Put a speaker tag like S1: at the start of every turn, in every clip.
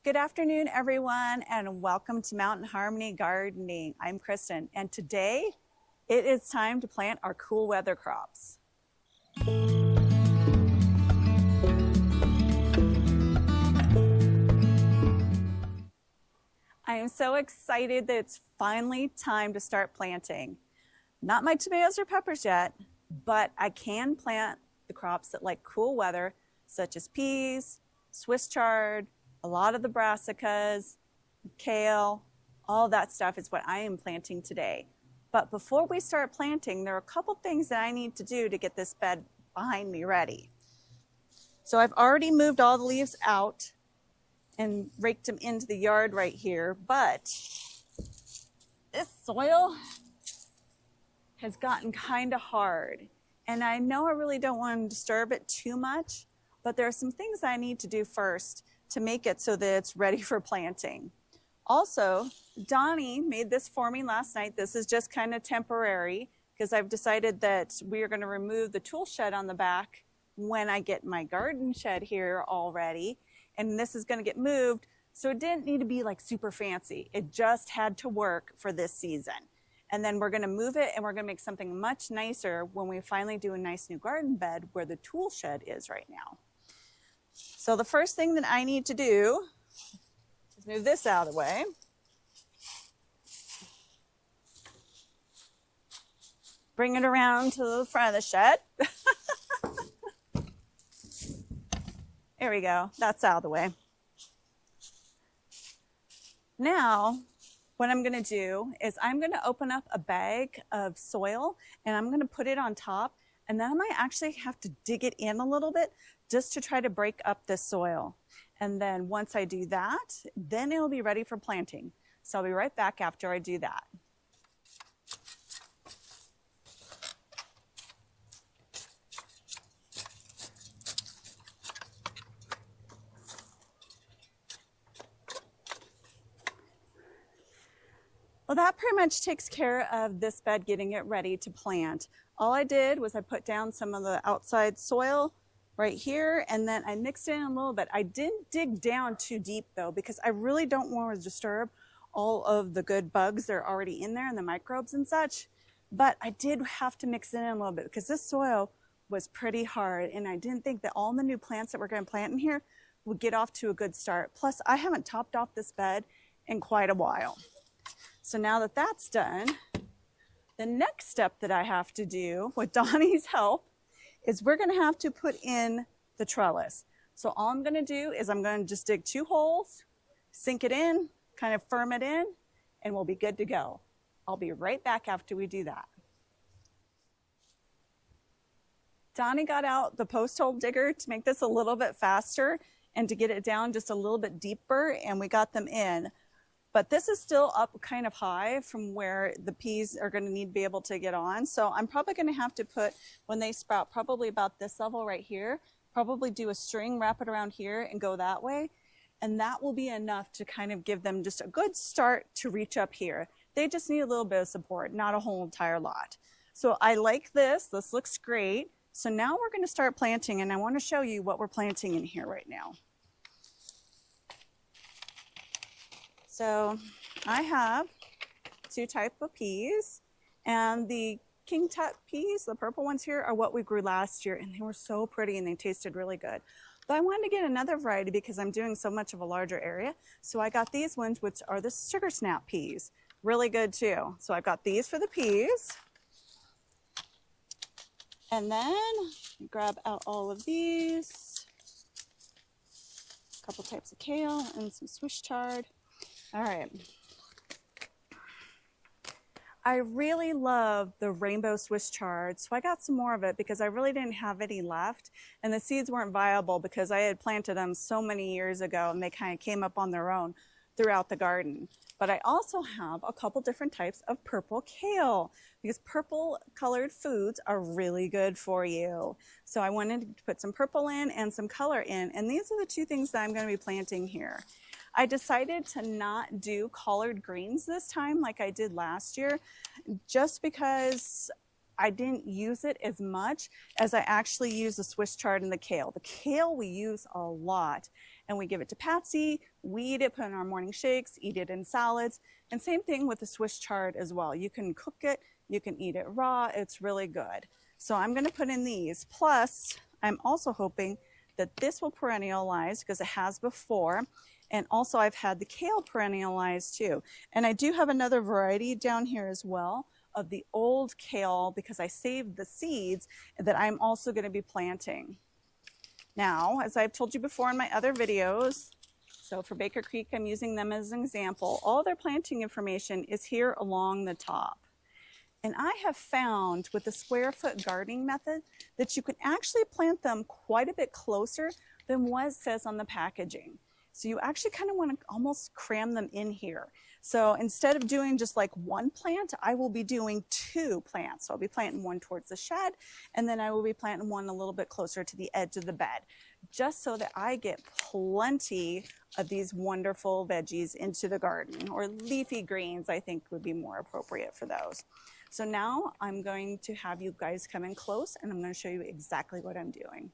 S1: Good afternoon, everyone, and welcome to Mountain Harmony Gardening. I'm Kristen, and today it is time to plant our cool weather crops. I am so excited that it's finally time to start planting. Not my tomatoes or peppers yet, but I can plant the crops that like cool weather, such as peas, Swiss chard, a lot of the brassicas, kale, all that stuff is what I am planting today. But before we start planting, there are a couple things that I need to do to get this bed behind me ready. So I've already moved all the leaves out and raked them into the yard right here, but this soil has gotten kind of hard. And I know I really don't want to disturb it too much, but there are some things I need to do first to make it so that it's ready for planting. Also, Donnie made this for me last night. This is just kind of temporary because I've decided that we are going to remove the tool shed on the back when I get my garden shed here all ready. And this is going to get moved. So it didn't need to be like super fancy. It just had to work for this season. And then we're going to move it and we're going to make something much nicer when we finally do a nice new garden bed where the tool shed is right now. So the first thing that I need to do is move this out of the way. Bring it around to the front of the shed. There we go. That's out of the way. Now, what I'm going to do is I'm going to open up a bag of soil and I'm going to put it on top, and then I might actually have to dig it in a little bit just to try to break up this soil. And then once I do that, then it'll be ready for planting. So I'll be right back after I do that. Well, that pretty much takes care of this bed, getting it ready to plant. All I did was I put down some of the outside soil right here, and then I mixed it in a little bit. I didn't dig down too deep though, because I really don't want to disturb all of the good bugs that are already in there and the microbes and such. But I did have to mix it in a little bit because this soil was pretty hard, and I didn't think that all the new plants that we're going to plant in here would get off to a good start. Plus, I haven't topped off this bed in quite a while. So now that that's done, the next step that I have to do with Donnie's help is we're going to have to put in the trellis. So all I'm going to do is I'm going to just dig 2 holes, sink it in, kind of firm it in, and we'll be good to go. I'll be right back after we do that. Donnie got out the post hole digger to make this a little bit faster and to get it down just a little bit deeper, and we got them in. But this is still up kind of high from where the peas are going to need to be able to get on. So I'm probably going to have to put, when they sprout, probably about this level right here, probably do a string, wrap it around here and go that way. And that will be enough to kind of give them just a good start to reach up here. They just need a little bit of support, not a whole entire lot. So I like this. This looks great. So now we're going to start planting, and I want to show you what we're planting in here right now. So I have 2 types of peas, and the King Tut peas, the purple ones here, are what we grew last year, and they were so pretty and they tasted really good. But I wanted to get another variety because I'm doing so much of a larger area. So I got these ones, which are the Sugar Snap peas. Really good too. So I've got these for the peas. And then grab out all of these. A couple types of kale and some Swiss chard. All right. I really love the rainbow Swiss chard, so I got some more of it because I really didn't have any left, and the seeds weren't viable because I had planted them so many years ago and they kind of came up on their own throughout the garden. But I also have a couple different types of purple kale because purple colored foods are really good for you. So I wanted to put some purple in and some color in, and these are the 2 things that I'm going to be planting here. I decided to not do collard greens this time like I did last year, just because I didn't use it as much as I actually use the Swiss chard and the kale. The kale we use a lot, and we give it to Patsy. We eat it, put it in our morning shakes, eat it in salads. And same thing with the Swiss chard as well. You can cook it, you can eat it raw. It's really good. So I'm going to put in these. Plus, I'm also hoping that this will perennialize because it has before. And also I've had the kale perennialize too. And I do have another variety down here as well of the old kale because I saved the seeds that I'm also going to be planting. Now, as I've told you before in my other videos, so for Baker Creek, I'm using them as an example. All their planting information is here along the top. And I have found with the square foot gardening method that you can actually plant them quite a bit closer than what it says on the packaging. So you actually kind of want to almost cram them in here. So instead of doing just like one plant, I will be doing 2 plants. So I'll be planting one towards the shed, and then I will be planting one a little bit closer to the edge of the bed, just so that I get plenty of these wonderful veggies into the garden, or leafy greens I think would be more appropriate for those. So now I'm going to have you guys come in close and I'm going to show you exactly what I'm doing.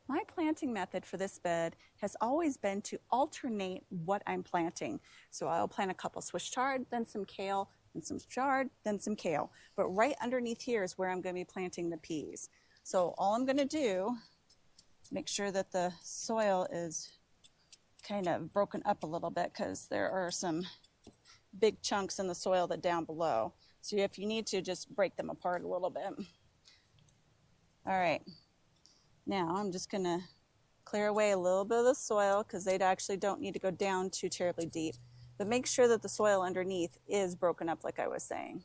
S1: My planting method for this bed has always been to alternate what I'm planting. So I'll plant a couple Swiss chard, then some kale, then some chard, then some kale. But right underneath here is where I'm going to be planting the peas. So all I'm going to do, make sure that the soil is kind of broken up a little bit because there are some big chunks in the soil that down below. So if you need to, just break them apart a little bit. All right. Now I'm just going to clear away a little bit of the soil because they actually don't need to go down too terribly deep. But make sure that the soil underneath is broken up like I was saying.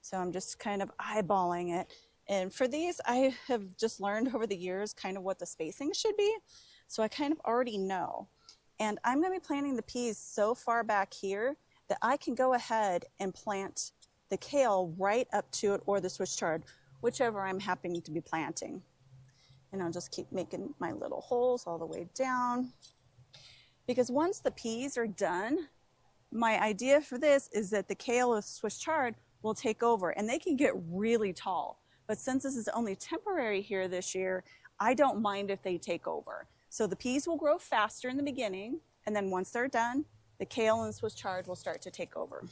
S1: So I'm just kind of eyeballing it. And for these, I have just learned over the years kind of what the spacing should be. So I kind of already know. And I'm going to be planting the peas so far back here that I can go ahead and plant the kale right up to it, or the Swiss chard, whichever I'm happening to be planting. And I'll just keep making my little holes all the way down. Because once the peas are done, my idea for this is that the kale or Swiss chard will take over, and they can get really tall. But since this is only temporary here this year, I don't mind if they take over. So the peas will grow faster in the beginning, and then once they're done, the kale and Swiss chard will start to take over.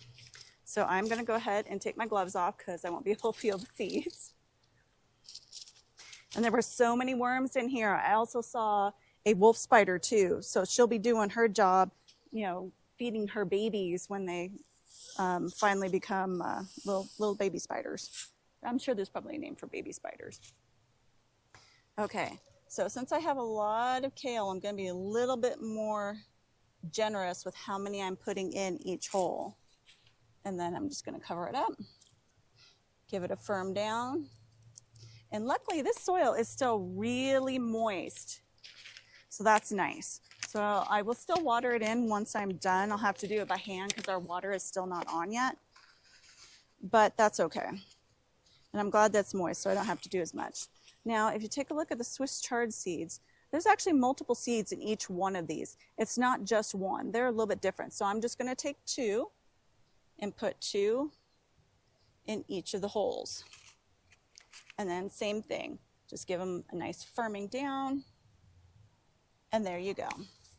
S1: So I'm going to go ahead and take my gloves off because I won't be able to feel the seeds. And there were so many worms in here. I also saw a wolf spider too. So she'll be doing her job, you know, feeding her babies when they finally become little baby spiders. I'm sure there's probably a name for baby spiders. Okay, so since I have a lot of kale, I'm going to be a little bit more generous with how many I'm putting in each hole. And then I'm just going to cover it up, give it a firm down. And luckily this soil is still really moist, so that's nice. So I will still water it in once I'm done. I'll have to do it by hand because our water is still not on yet, but that's okay. And I'm glad that's moist, so I don't have to do as much. Now, if you take a look at the Swiss chard seeds, there's actually multiple seeds in each one of these. It's not just one. They're a little bit different. So I'm just going to take 2 and put 2 in each of the holes. And then same thing, just give them a nice firming down. And there you go.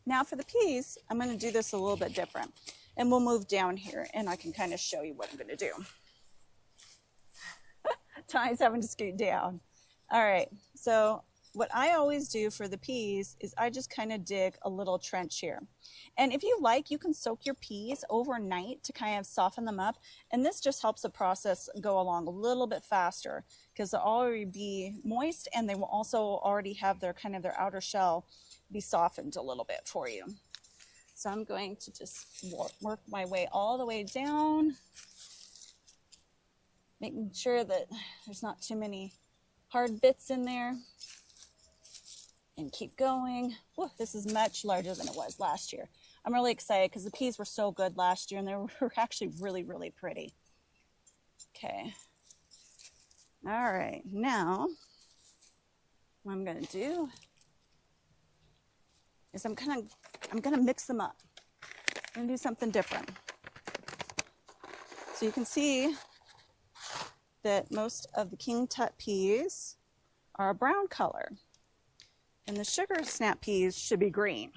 S1: Now for the peas, I'm going to do this a little bit different. And we'll move down here and I can kind of show you what I'm going to do. Ty's having to scoot down. All right, so what I always do for the peas is I just kind of dig a little trench here. And if you like, you can soak your peas overnight to kind of soften them up. And this just helps the process go along a little bit faster because they'll already be moist and they will also already have their kind of their outer shell be softened a little bit for you. So I'm going to just work my way all the way down, making sure that there's not too many hard bits in there. And keep going. Whoa, this is much larger than it was last year. I'm really excited because the peas were so good last year and they were actually really, really pretty. Okay. All right. Now, what I'm going to do is I'm going to mix them up. I'm going to do something different. So you can see that most of the King Tut peas are a brown color. And the sugar snap peas should be green.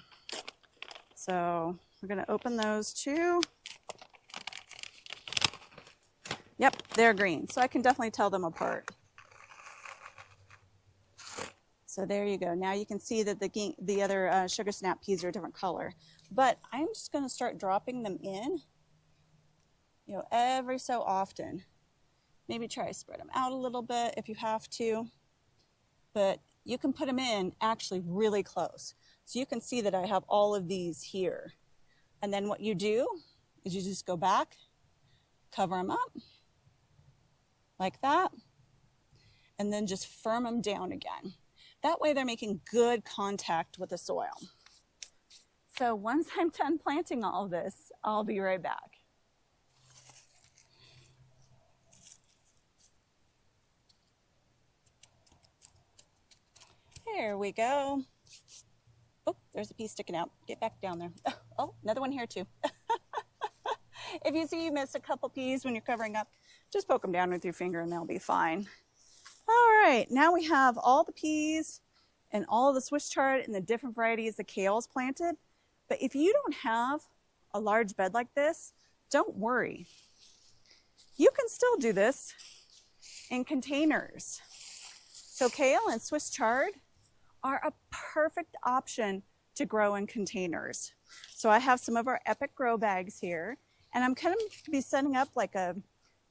S1: So we're going to open those too. Yep, they're green. So I can definitely tell them apart. So there you go. Now you can see that the other sugar snap peas are a different color. But I'm just going to start dropping them in, every so often. Maybe try to spread them out a little bit if you have to. But you can put them in actually really close. So you can see that I have all of these here. And then what you do is you just go back, cover them up like that, and then just firm them down again. That way they're making good contact with the soil. So once I'm done planting all of this, I'll be right back. There we go. Oh, there's a piece sticking out. Get back down there. Oh, another one here too. If you see you miss a couple peas when you're covering up, just poke them down with your finger and they'll be fine. All right, now we have all the peas and all the Swiss chard and the different varieties of kales planted. But if you don't have a large bed like this, don't worry. You can still do this in containers. So kale and Swiss chard are a perfect option to grow in containers. So I have some of our Epic grow bags here, and I'm kind of be setting up like a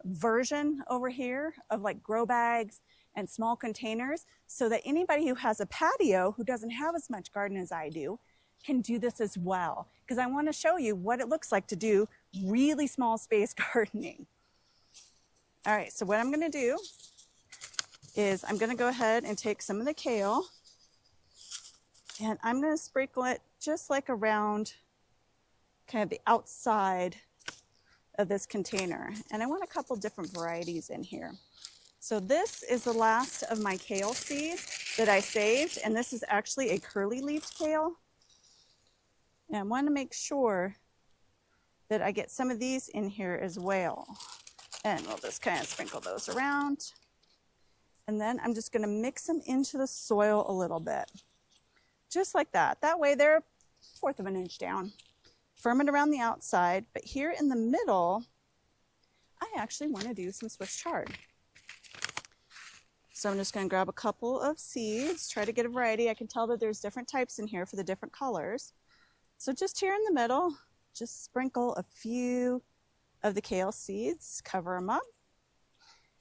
S1: version over here of like grow bags and small containers so that anybody who has a patio who doesn't have as much garden as I do can do this as well. Because I want to show you what it looks like to do really small space gardening. All right, so what I'm going to do is I'm going to go ahead and take some of the kale and I'm going to sprinkle it just like around kind of the outside of this container. And I want a couple different varieties in here. So this is the last of my kale seeds that I saved, and this is actually a curly-leafed kale. And I want to make sure that I get some of these in here as well. And we'll just kind of sprinkle those around. And then I'm just going to mix them into the soil a little bit. Just like that. That way they're 1/4 of an inch down. Firm it around the outside, but here in the middle, I actually want to do some Swiss chard. So I'm just going to grab a couple of seeds, try to get a variety. I can tell that there's different types in here for the different colors. So just here in the middle, just sprinkle a few of the kale seeds, cover them up,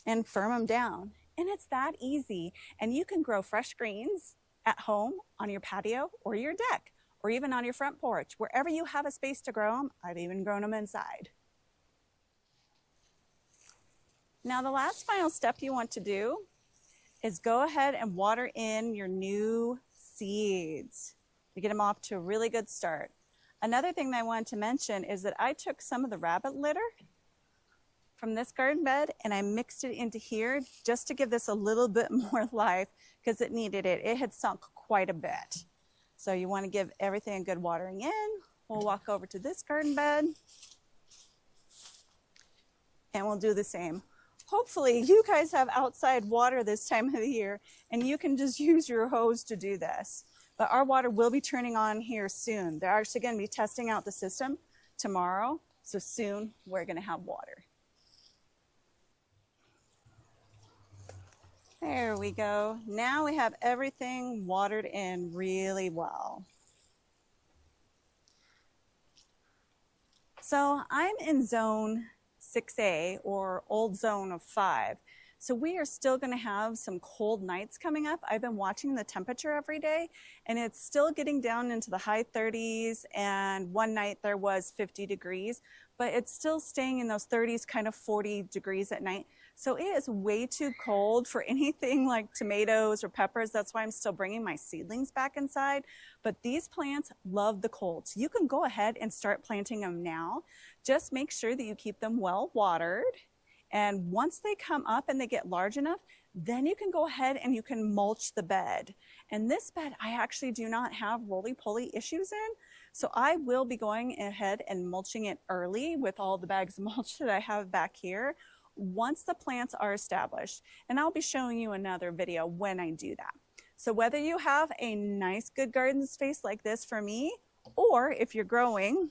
S1: and firm them down. And it's that easy. And you can grow fresh greens at home, on your patio, or your deck, or even on your front porch. Wherever you have a space to grow them, I've even grown them inside. Now the last final step you want to do is go ahead and water in your new seeds to get them off to a really good start. Another thing that I wanted to mention is that I took some of the rabbit litter from this garden bed and I mixed it into here just to give this a little bit more life because it needed it. It had sunk quite a bit. So you want to give everything a good watering in. We'll walk over to this garden bed and we'll do the same. Hopefully you guys have outside water this time of the year and you can just use your hose to do this. But our water will be turning on here soon. They're actually going to be testing out the system tomorrow. So soon we're going to have water. There we go. Now we have everything watered in really well. So I'm in zone 6A or old zone of 5. So we are still going to have some cold nights coming up. I've been watching the temperature every day and it's still getting down into the high 30s, and one night there was 50 degrees, but it's still staying in those 30s, kind of 40 degrees at night. So it is way too cold for anything like tomatoes or peppers. That's why I'm still bringing my seedlings back inside. But these plants love the cold. So you can go ahead and start planting them now. Just make sure that you keep them well watered. And once they come up and they get large enough, then you can go ahead and you can mulch the bed. And this bed, I actually do not have roly-poly issues in. So I will be going ahead and mulching it early with all the bags of mulch that I have back here. once the plants are established. And I'll be showing you another video when I do that. So whether you have a nice, good garden space like this for me, or if you're growing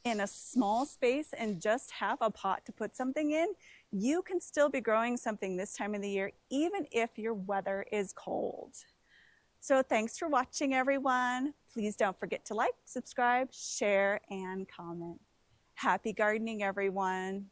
S1: in a small space and just have a pot to put something in, you can still be growing something this time of the year, even if your weather is cold. So thanks for watching, everyone. Please don't forget to like, subscribe, share, and comment. Happy gardening, everyone.